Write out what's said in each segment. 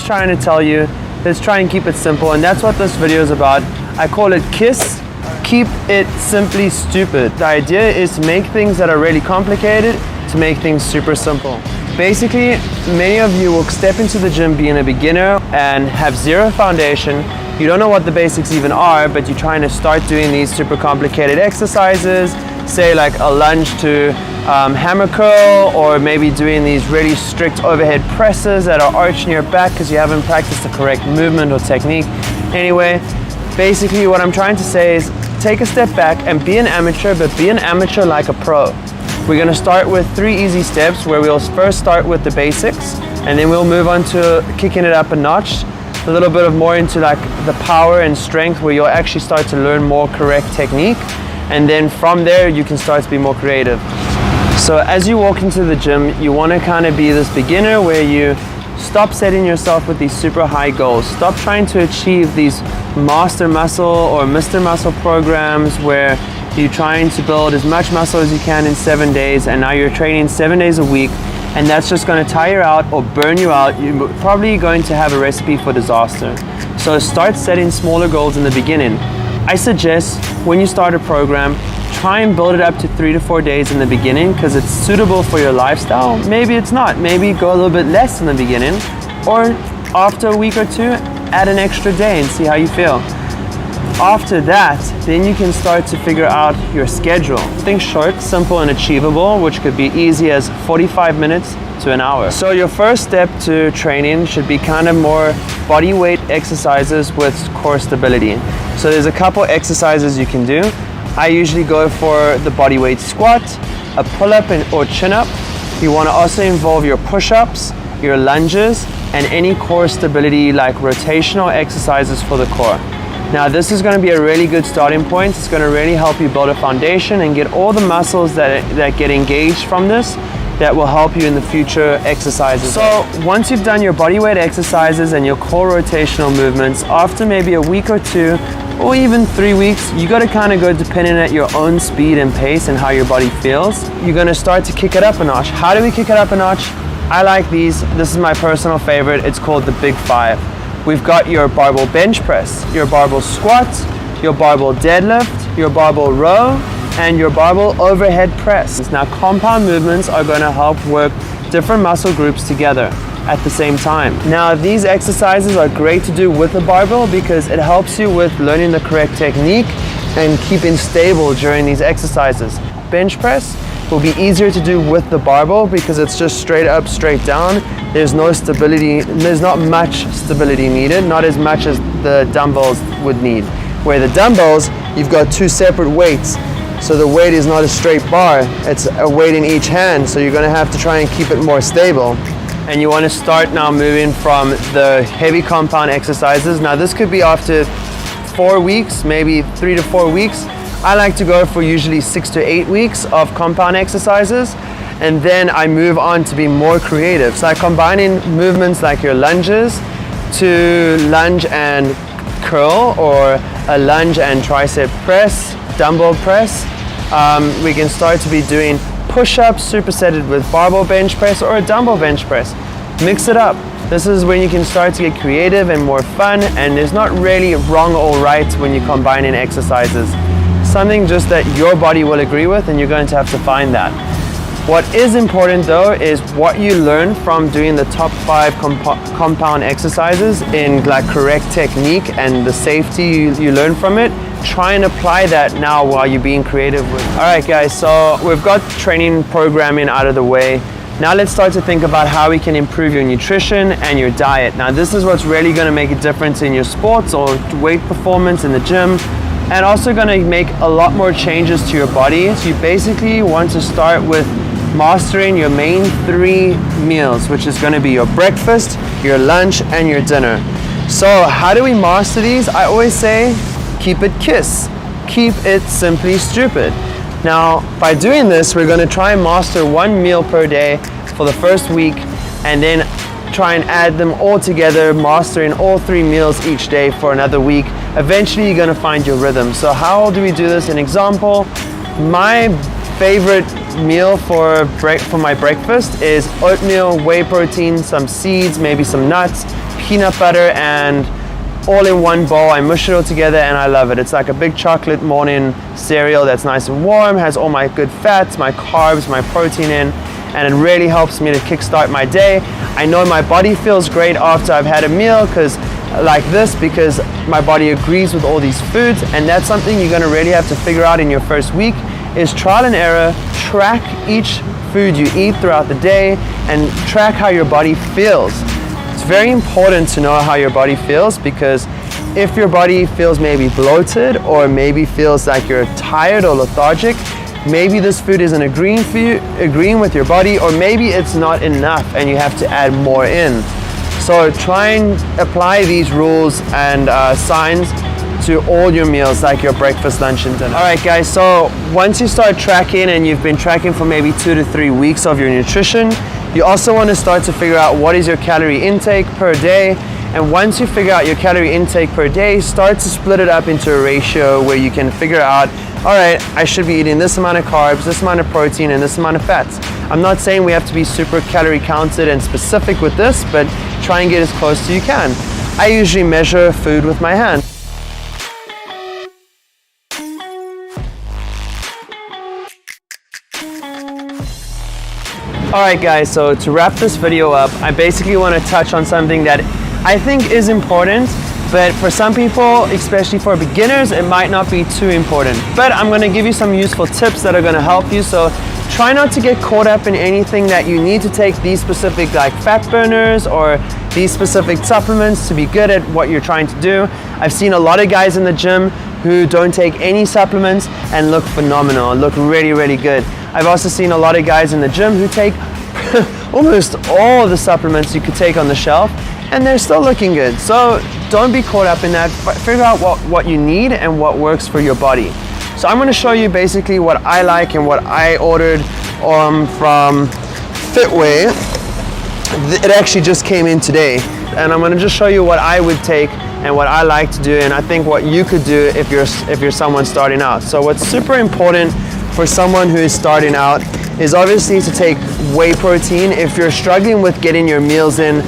trying to tell you, let's try and keep it simple, and that's what this video is about. I call it K.I.S.S. Keep it simply stupid. The idea is to make things that are really complicated to make things super simple. Basically, many of you will step into the gym being a beginner and have zero foundation. You don't know what the basics even are, but you're trying to start doing these super complicated exercises, say like a lunge to hammer curl, or maybe doing these really strict overhead presses that are arching your back because you haven't practiced the correct movement or technique. Anyway, basically what I'm trying to say is take a step back and be an amateur, but be an amateur like a pro. We're going to start with 3 easy steps where we'll first start with the basics, and then we'll move on to kicking it up a notch, a little bit more into like the power and strength where you'll actually start to learn more correct technique, and then from there you can start to be more creative. So as you walk into the gym, you want to kind of be this beginner where you stop setting yourself with these super high goals. Stop trying to achieve these master muscle or Mr. Muscle programs where you're trying to build as much muscle as you can in 7 days, and now you're training 7 days a week, and that's just going to tire you out or burn you out. You're probably going to have a recipe for disaster. So start setting smaller goals in the beginning. I suggest when you start a program, try and build it up to 3 to 4 days in the beginning because it's suitable for your lifestyle. Maybe it's not. Maybe go a little bit less in the beginning, or after a week or 2, add an extra day and see how you feel. After that, then you can start to figure out your schedule. Think short, simple, and achievable, which could be easy as 45 minutes to an hour. So your first step to training should be kind of more body weight exercises with core stability. So there's a couple exercises you can do. I usually go for the body weight squat, a pull-up or chin-up. You want to also involve your push-ups, your lunges, and any core stability like rotational exercises for the core. Now this is going to be a really good starting point. It's going to really help you build a foundation and get all the muscles that get engaged from this that will help you in the future exercises. So once you've done your body weight exercises and your core rotational movements, after maybe a week or 2 or even 3 weeks, you got to kind of go depending at your own speed and pace and how your body feels. You're going to start to kick it up a notch. How do we kick it up a notch? I like these. This is my personal favorite. It's called the Big 5. We've got your barbell bench press, your barbell squat, your barbell deadlift, your barbell row, and your barbell overhead press. Now compound movements are going to help work different muscle groups together at the same time. Now these exercises are great to do with the barbell because it helps you with learning the correct technique and keeping stable during these exercises. Bench press will be easier to do with the barbell because it's just straight up, straight down. There's no stability, there's not much stability needed, not as much as the dumbbells would need. Where the dumbbells, you've got 2 separate weights. So the weight is not a straight bar, it's a weight in each hand, so you're gonna have to try and keep it more stable. And you wanna start now moving from the heavy compound exercises. Now this could be after 4 weeks, maybe 3 to 4 weeks. I like to go for usually 6 to 8 weeks of compound exercises, and then I move on to be more creative. So I'm combining movements like your lunges to lunge and curl, or a lunge and tricep press, dumbbell press. We can start to be doing push-ups supersetted with barbell bench press or a dumbbell bench press. Mix it up. This is when you can start to get creative and more fun, and there's not really wrong or right when you're combining exercises. Something just that your body will agree with, and you're going to have to find that. What is important though is what you learn from doing the top 5 compound exercises in like correct technique and the safety you learn from it. Try and apply that now while you're being creative with it. All right guys, so we've got training programming out of the way. Now let's start to think about how we can improve your nutrition and your diet. Now this is what's really going to make a difference in your sports or weight performance in the gym, and also going to make a lot more changes to your body. So you basically want to start with mastering your main 3 meals, which is going to be your breakfast, your lunch, and your dinner. So how do we master these? I always say keep it K.I.S.S. Keep it simply stupid. Now by doing this, we're going to try and master 1 meal per day for the first week, and then try and add them all together, mastering all 3 meals each day for another week. Eventually you're going to find your rhythm. So how do we do this? An example, my favorite meal for my breakfast is oatmeal, whey protein, some seeds, maybe some nuts, peanut butter and all in one bowl. I mush it all together and I love it. It's like a big chocolate morning cereal that's nice and warm, has all my good fats, my carbs, my protein in, and it really helps me to kickstart my day. I know my body feels great after I've had a meal because my body agrees with all these foods, and that's something you're going to really have to figure out in your first week is trial and error. Track each food you eat throughout the day and track how your body feels. It's very important to know how your body feels, because if your body feels maybe bloated or maybe feels like you're tired or lethargic, maybe this food isn't agreeing with your body, or maybe it's not enough and you have to add more in. So try and apply these rules and signs to all your meals, like your breakfast, lunch, and dinner. All right, guys, so once you start tracking and you've been tracking for maybe 2 to 3 weeks of your nutrition, you also want to start to figure out what is your calorie intake per day. And once you figure out your calorie intake per day, start to split it up into a ratio where you can figure out, all right, I should be eating this amount of carbs, this amount of protein, and this amount of fats. I'm not saying we have to be super calorie counted and specific with this, but try and get as close as you can. I usually measure food with my hand. All right, guys, so to wrap this video up, I basically want to touch on something that I think is important, but for some people, especially for beginners, it might not be too important. But I'm going to give you some useful tips that are going to help you. So try not to get caught up in anything that you need to take these specific like fat burners or these specific supplements to be good at what you're trying to do. I've seen a lot of guys in the gym who don't take any supplements and look phenomenal, look really, really good. I've also seen a lot of guys in the gym who take almost all of the supplements you could take on the shelf, and they're still looking good. So don't be caught up in that. Figure out what you need and what works for your body. So I'm going to show you basically what I like and what I ordered from Fitway. It actually just came in today, and I'm going to just show you what I would take and what I like to do, and I think what you could do if you're someone starting out. So what's super important for someone who is starting out is obviously to take whey protein. If you're struggling with getting your meals in,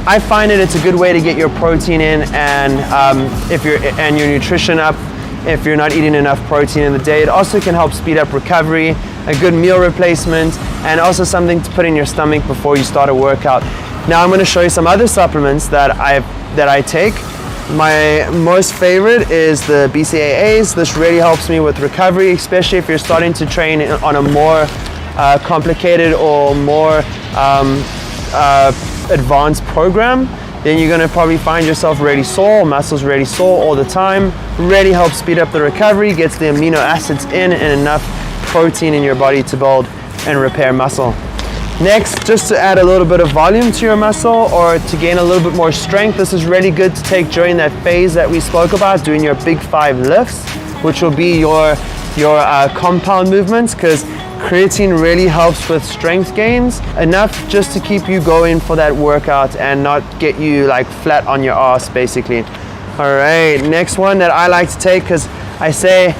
I find it's a good way to get your protein in and your nutrition up if you're not eating enough protein in the day. It also can help speed up recovery, a good meal replacement, and also something to put in your stomach before you start a workout. Now I'm going to show you some other supplements that I take. My most favorite is the BCAAs. This really helps me with recovery, especially if you're starting to train on a more complicated or more advanced program. Then you're going to probably find yourself really sore, muscles really sore all the time. Really helps speed up the recovery, gets the amino acids in and enough protein in your body to build and repair muscle. Next, just to add a little bit of volume to your muscle or to gain a little bit more strength, this is really good to take during that phase that we spoke about, doing your big 5 lifts, which will be your compound movements, because creatine really helps with strength gains, enough just to keep you going for that workout and not get you like flat on your ass basically. All right, next one that I like to take, because I say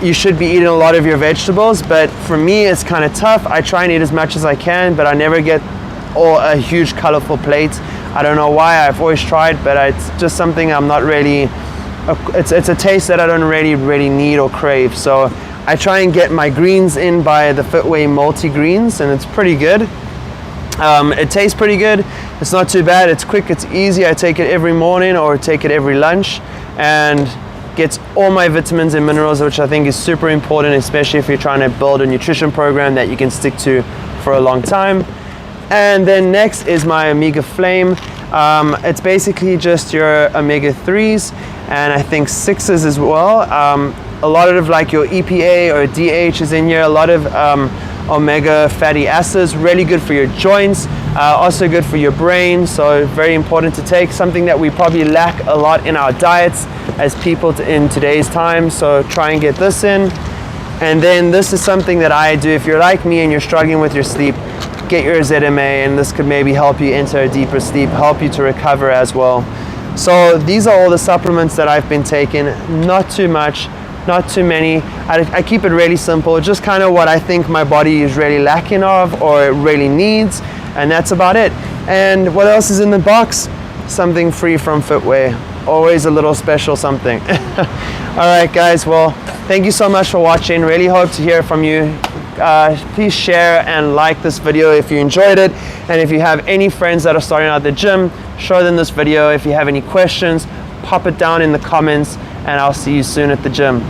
you should be eating a lot of your vegetables, but for me it's kind of tough. I try and eat as much as I can, but I never get a huge colorful plate. I don't know why. I've always tried, but it's just something I'm not really, it's a taste that I don't really need or crave. So I try and get my greens in by the Fitway multi-greens, and it's pretty good. It tastes pretty good. It's not too bad. It's quick, it's easy. I take it every morning or take it every lunch, and gets all my vitamins and minerals, which I think is super important, especially if you're trying to build a nutrition program that you can stick to for a long time. And then next is my Omega Flame. It's basically just your omega-3s and I think 6s as well. A lot of like your EPA or DH is in here, a lot of omega fatty acids, really good for your joints, also good for your brain, so very important to take, something that we probably lack a lot in our diets as people in today's time, so try and get this in. And then this is something that I do if you're like me and you're struggling with your sleep, get your ZMA, and this could maybe help you enter a deeper sleep, help you to recover as well. So these are all the supplements that I've been taking, not too much, not too many. I keep it really simple, just kind of what I think my body is really lacking of or really needs, and that's about it. And what else is in the box? something free from footwear. Always a little special something. All right, guys. Well, thank you so much for watching. Really hope to hear from you. Please share and like this video if you enjoyed it. And if you have any friends that are starting out the gym, show them this video. If you have any questions, pop it down in the comments, and I'll see you soon at the gym.